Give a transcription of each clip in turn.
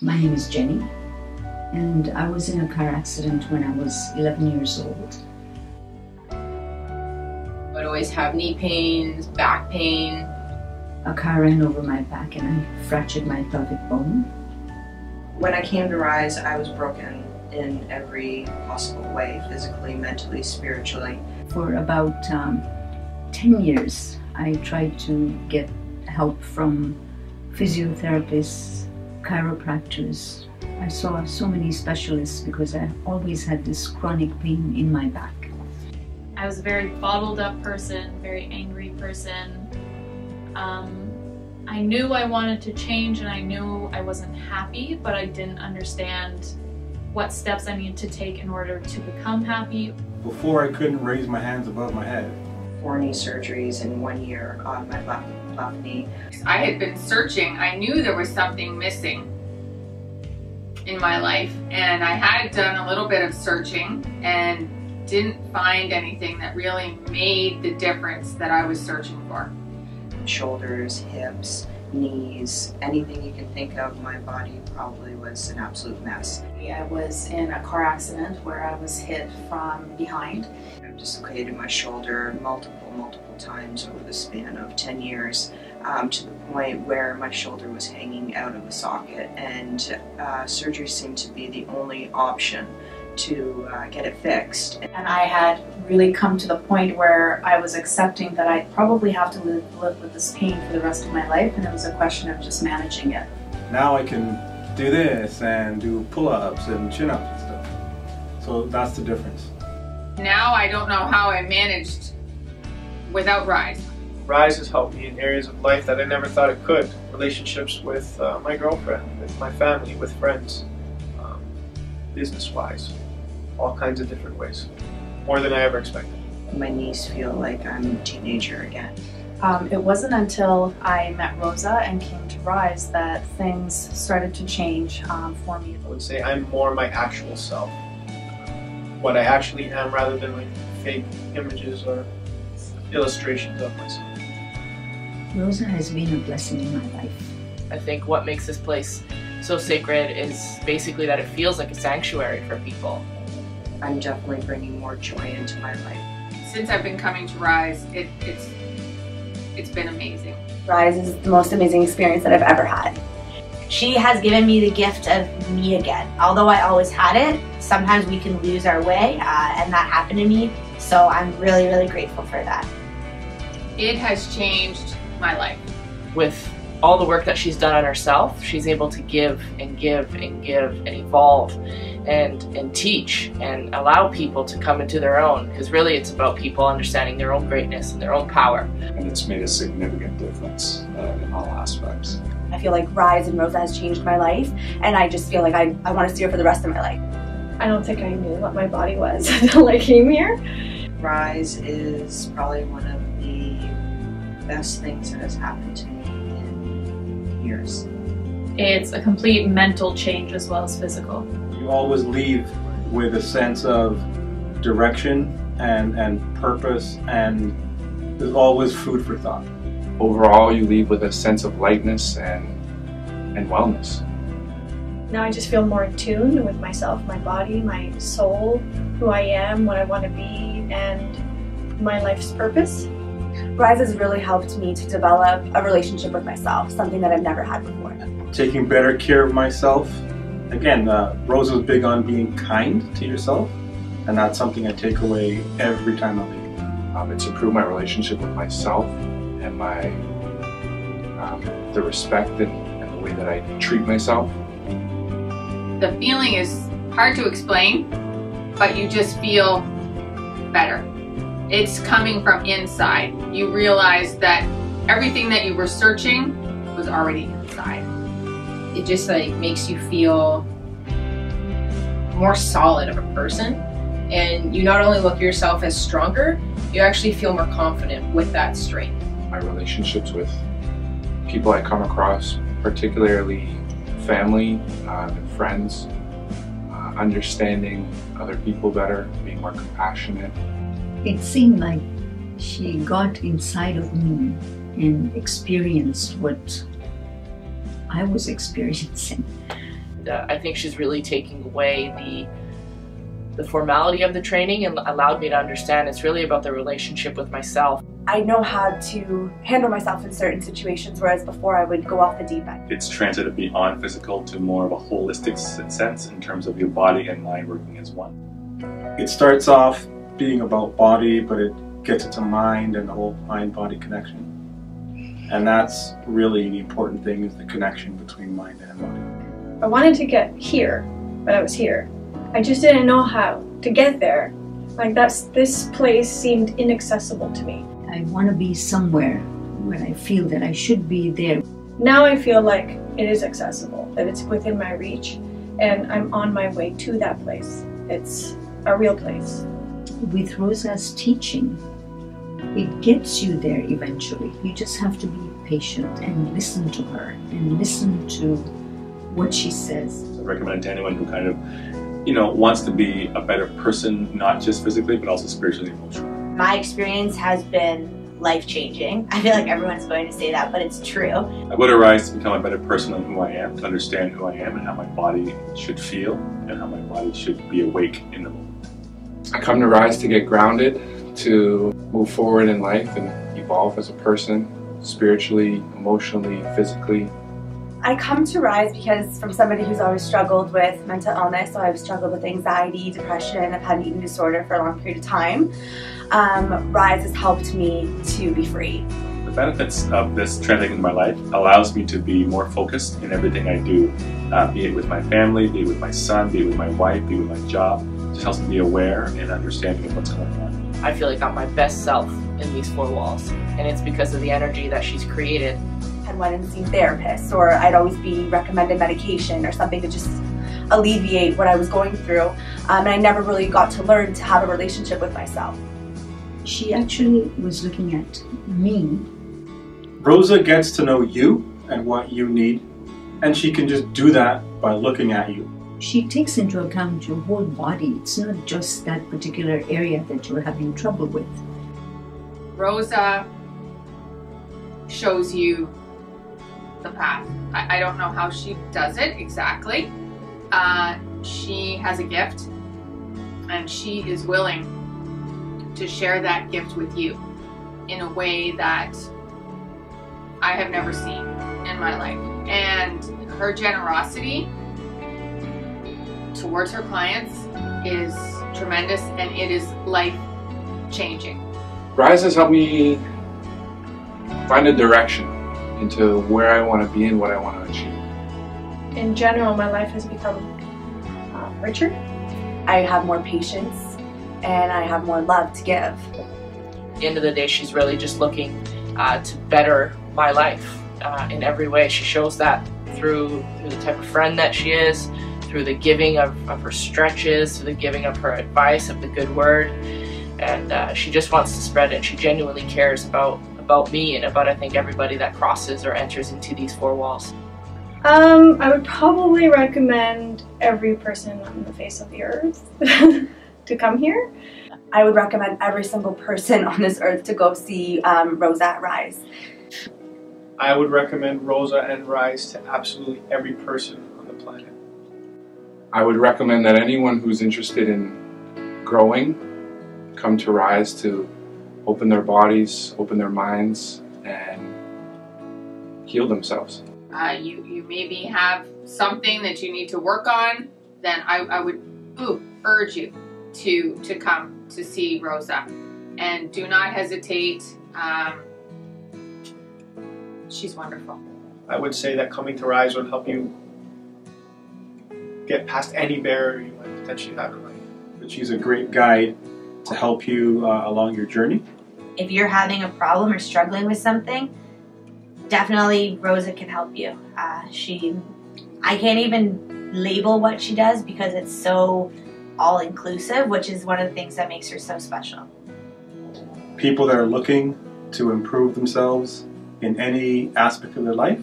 My name is Jenny, and I was in a car accident when I was 11 years old. I'd always have knee pains, back pain. A car ran over my back and I fractured my pelvic bone. When I came to Rise, I was broken in every possible way, physically, mentally, spiritually. For about 10 years, I tried to get help from physiotherapists, chiropractors. I saw so many specialists because I always had this chronic pain in my back. I was a very bottled up person, very angry person. I knew I wanted to change and I knew I wasn't happy, but I didn't understand what steps I needed to take in order to become happy. Before, I couldn't raise my hands above my head. 4 knee surgeries in 1 year on my left knee. I had been searching. I knew there was something missing in my life, and I had done a little bit of searching and didn't find anything that really made the difference that I was searching for. Shoulders, hips, knees, anything you can think of, my body probably was an absolute mess. I was in a car accident where I was hit from behind. I've dislocated my shoulder multiple times over the span of 10 years to the point where my shoulder was hanging out of the socket, and surgery seemed to be the only option to get it fixed. And I had really come to the point where I was accepting that I'd probably have to live with this pain for the rest of my life, and it was a question of just managing it. Now I can do this and do pull-ups and chin-ups and stuff. So that's the difference. Now I don't know how I managed without Rise. Rise has helped me in areas of life that I never thought it could. Relationships with my girlfriend, with my family, with friends, business-wise, all kinds of different ways. More than I ever expected. My knees feel like I'm a teenager again. It wasn't until I met Rosa and came to Rise that things started to change for me. I would say I'm more my actual self. What I actually am, rather than like fake images or illustrations of myself. Rosa has been a blessing in my life. I think what makes this place so sacred is basically that it feels like a sanctuary for people. I'm definitely bringing more joy into my life. Since I've been coming to Rise, it's been amazing. Rise is the most amazing experience that I've ever had. She has given me the gift of me again. Although I always had it, sometimes we can lose our way, and that happened to me. So I'm really, really grateful for that. It has changed my life. With all the work that she's done on herself, she's able to give and give and give and evolve and teach and allow people to come into their own, because really it's about people understanding their own greatness and their own power. And it's made a significant difference in all aspects. I feel like Rise and Rosa has changed my life, and I just feel like I want to see her for the rest of my life. I don't think I knew what my body was until I came here. Rise is probably one of the best things that has happened to me in years. It's a complete mental change as well as physical. You always leave with a sense of direction and purpose, and there's always food for thought. Overall, you leave with a sense of lightness and wellness. Now I just feel more in tune with myself, my body, my soul, who I am, what I want to be, and my life's purpose. Rise has really helped me to develop a relationship with myself, something that I've never had before. Taking better care of myself. Again, Rosa's big on being kind to yourself, and that's something I take away every time I'm here. It's improved my relationship with myself and the respect and the way that I treat myself. The feeling is hard to explain, but you just feel better. It's coming from inside. You realize that everything that you were searching was already inside. It just like makes you feel more solid of a person, and you not only look at yourself as stronger, you actually feel more confident with that strength. My relationships with people I come across, particularly family and friends, understanding other people better, being more compassionate. It seemed like she got inside of me and experienced what I was experiencing. I think she's really taking away the formality of the training and allowed me to understand it's really about the relationship with myself. I know how to handle myself in certain situations, whereas before I would go off the deep end. It's translated beyond physical to more of a holistic sense in terms of your body and mind working as one. It starts off being about body, but it gets into mind and the whole mind-body connection. And that's really the important thing, is the connection between mind and body. I wanted to get here, but I was here. I just didn't know how to get there. Like this place seemed inaccessible to me. I want to be somewhere where I feel that I should be there. Now I feel like it is accessible, that it's within my reach, and I'm on my way to that place. It's a real place. With Rosa's teaching, it gets you there eventually. You just have to be patient and listen to her and listen to what she says. I recommend it to anyone who kind of, wants to be a better person, not just physically, but also spiritually and emotionally. My experience has been life-changing. I feel like everyone's going to say that, but it's true. I go to Rise to become a better person on who I am, to understand who I am and how my body should feel and how my body should be awake in the moment. I come to Rise to get grounded, to move forward in life and evolve as a person, spiritually, emotionally, physically. I come to Rise because from somebody who's always struggled with mental illness, so I've struggled with anxiety, depression, I've had an eating disorder for a long period of time. Rise has helped me to be free. The benefits of this transiting in my life allows me to be more focused in everything I do, be it with my family, be it with my son, be it with my wife, be it with my job. It just helps me be aware and understanding of what's going on. I feel like I'm my best self in these four walls, and it's because of the energy that she's created. I went and seen therapists, or I'd always be recommended medication or something to just alleviate what I was going through, and I never really got to learn to have a relationship with myself. She actually was looking at me. Rosa gets to know you and what you need, and she can just do that by looking at you. She takes into account your whole body. It's not just that particular area that you're having trouble with. Rosa shows you the path. I don't know how she does it exactly. She has a gift, and she is willing to share that gift with you in a way that I have never seen in my life. And her generosity towards her clients is tremendous, and it is life-changing. Rise has helped me find a direction into where I want to be and what I want to achieve. In general, my life has become richer. I have more patience and I have more love to give. At the end of the day, she's really just looking to better my life in every way. She shows that through the type of friend that she is, through the giving of her stretches, through the giving of her advice, of the good word. And she just wants to spread it. She genuinely cares about me and about, I think, everybody that crosses or enters into these four walls. I would probably recommend every person on the face of the earth to come here. I would recommend every single person on this earth to go see Rosa at Rise. I would recommend Rosa and Rise to absolutely every person on the planet. I would recommend that anyone who's interested in growing come to Rise to open their bodies, open their minds, and heal themselves. You maybe have something that you need to work on, then I would urge you to come to see Rosa. And do not hesitate. She's wonderful. I would say that coming to Rise would help you get past any barrier you might potentially have in life. But she's a great guide to help you along your journey. If you're having a problem or struggling with something, definitely Rosa can help you. I can't even label what she does because it's so all-inclusive, which is one of the things that makes her so special. People that are looking to improve themselves in any aspect of their life,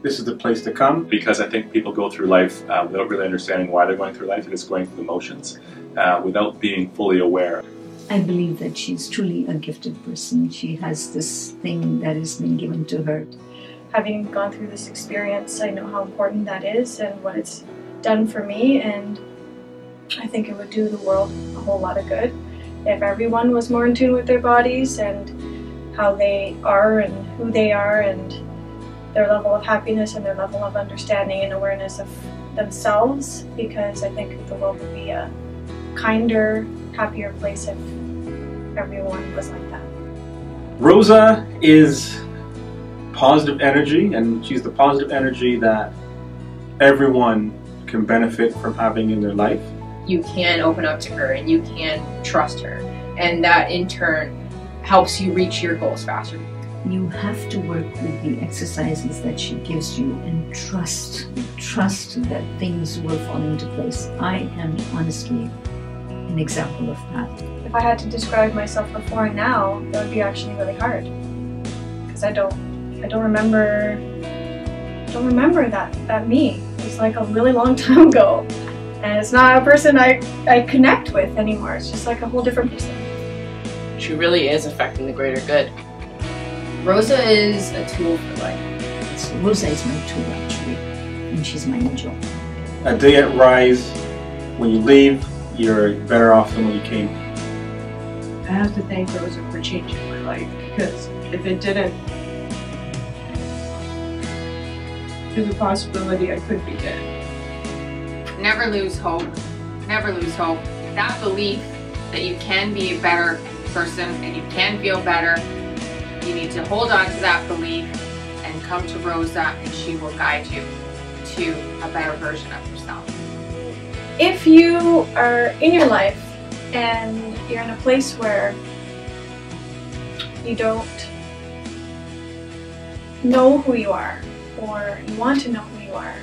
this is the place to come. Because I think people go through life without really understanding why they're going through life. They're just going through the motions without being fully aware. I believe that she's truly a gifted person. She has this thing that has been given to her. Having gone through this experience, I know how important that is and what it's done for me, and I think it would do the world a whole lot of good if everyone was more in tune with their bodies and how they are and who they are and their level of happiness and their level of understanding and awareness of themselves, because I think the world would be a kinder, happier place if everyone was like that. Rosa is positive energy, and she's the positive energy that everyone can benefit from having in their life. You can open up to her and you can trust her, and that in turn helps you reach your goals faster. You have to work with the exercises that she gives you and trust that things will fall into place. I am honestly an example of that. If I had to describe myself before and now, that would be actually really hard, because I don't remember that me. It's like a really long time ago, and it's not a person I connect with anymore. It's just like a whole different person. She really is affecting the greater good. Rosa is a tool for life. Rosa is my tool, actually, and she's my angel. A day at Rise, when you leave, you're better off than when you came. I have to thank Rosa for changing my life, because if it didn't, there's a possibility I could be dead. Never lose hope. Never lose hope. That belief that you can be a better person and you can feel better, you need to hold on to that belief and come to Rosa, and she will guide you to a better version of yourself. If you are in your life and you're in a place where you don't know who you are, or you want to know who you are,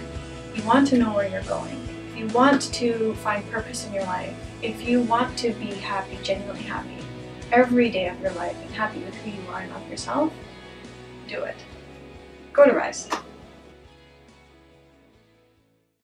you want to know where you're going, if you want to find purpose in your life, if you want to be happy, genuinely happy, every day of your life and happy with who you are and love yourself, do it. Go to Rise.